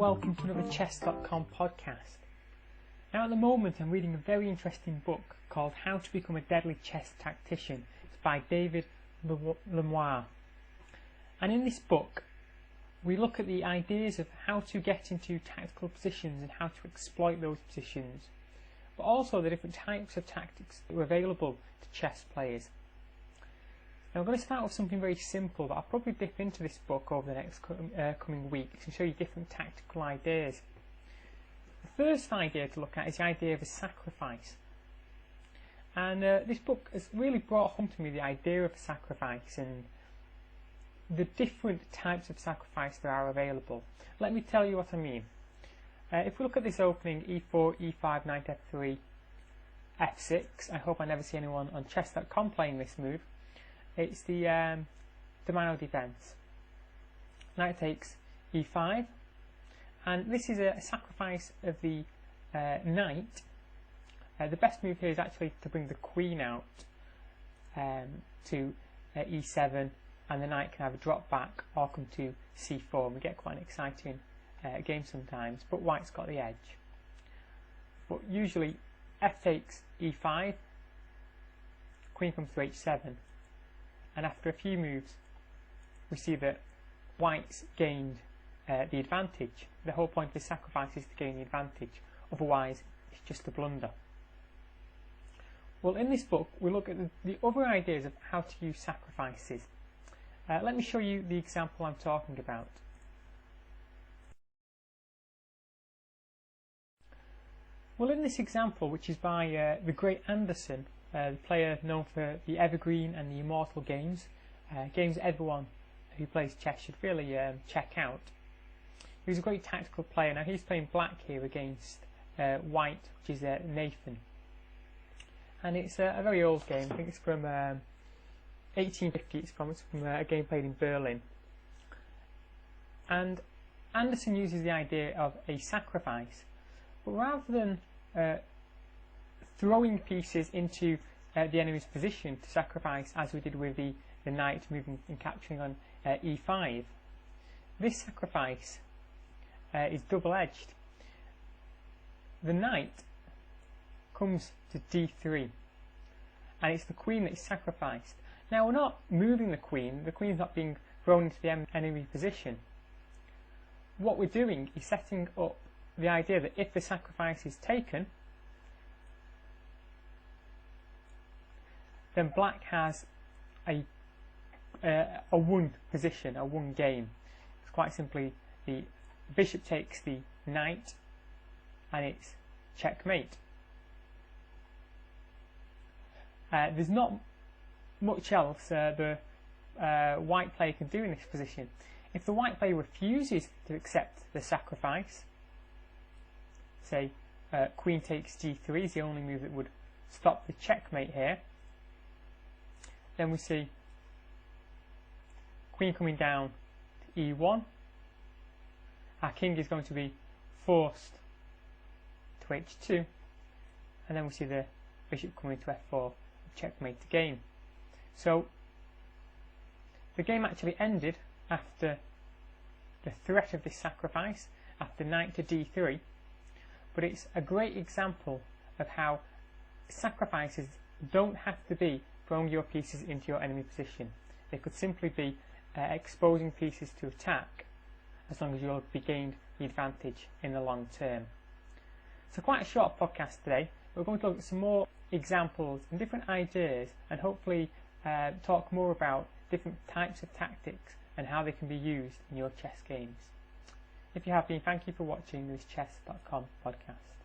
welcome to another Chess.com podcast. Now at the moment I'm reading a very interesting book called How to Become a Deadly Chess Tactician. It's by David Lemoire. And in this book we look at the ideas of how to get into tactical positions and how to exploit those positions, but also the different types of tactics that are available to chess players. Now I'm going to start with something very simple, but I'll probably dip into this book over the next coming weeks and show you different tactical ideas. The first idea to look at is the idea of a sacrifice. And this book has really brought home to me the idea of a sacrifice and the different types of sacrifice that are available. Let me tell you what I mean. If we look at this opening, e4, e5, knight f3, f6, I hope I never see anyone on Chess.com playing this move. It's the Domino defense. Knight takes e5, and this is a sacrifice of the knight. The best move here is actually to bring the queen out to e7, and the knight can have a drop back or come to c4, and we get quite an exciting game sometimes, but white's got the edge. But usually f takes e5, queen comes to h7, and after a few moves we see that white's gained the advantage. The whole point of this sacrifice is to gain the advantage, otherwise it's just a blunder. Well, in this book we look at the other ideas of how to use sacrifices. Let me show you the example I'm talking about. Well, in this example, which is by the great Anderson, the player known for the evergreen and the immortal games, games everyone who plays chess should really check out. He's a great tactical player. Now he's playing black here against white, which is Nathan. And it's a very old game. I think it's from 1850. It's from a game played in Berlin. And Anderson uses the idea of a sacrifice, but rather than throwing pieces into the enemy's position to sacrifice, as we did with the knight moving and capturing on e5, this sacrifice is double-edged. The knight comes to d3, and it's the queen that is sacrificed. Now we're not moving the queen's not being thrown into the enemy position. What we're doing is setting up the idea that if the sacrifice is taken, then black has a won position, a won game. It's quite simply the bishop takes the knight and it's checkmate. There's not much else the white player can do in this position. If the white player refuses to accept the sacrifice, say queen takes g3 is the only move that would stop the checkmate here, then we see queen coming down to e1. Our king is going to be forced to h2, and then we see the bishop coming to f4, checkmate the game. So the game actually ended after the threat of this sacrifice, after knight to d3, but it's a great example of how sacrifices don't have to be throwing your pieces into your enemy position. They could simply be exposing pieces to attack, as long as you'll be gained the advantage in the long term. So quite a short podcast today. We're going to look at some more examples and different ideas, and hopefully talk more about different types of tactics and how they can be used in your chess games. If you have been, thank you for watching this Chess.com podcast.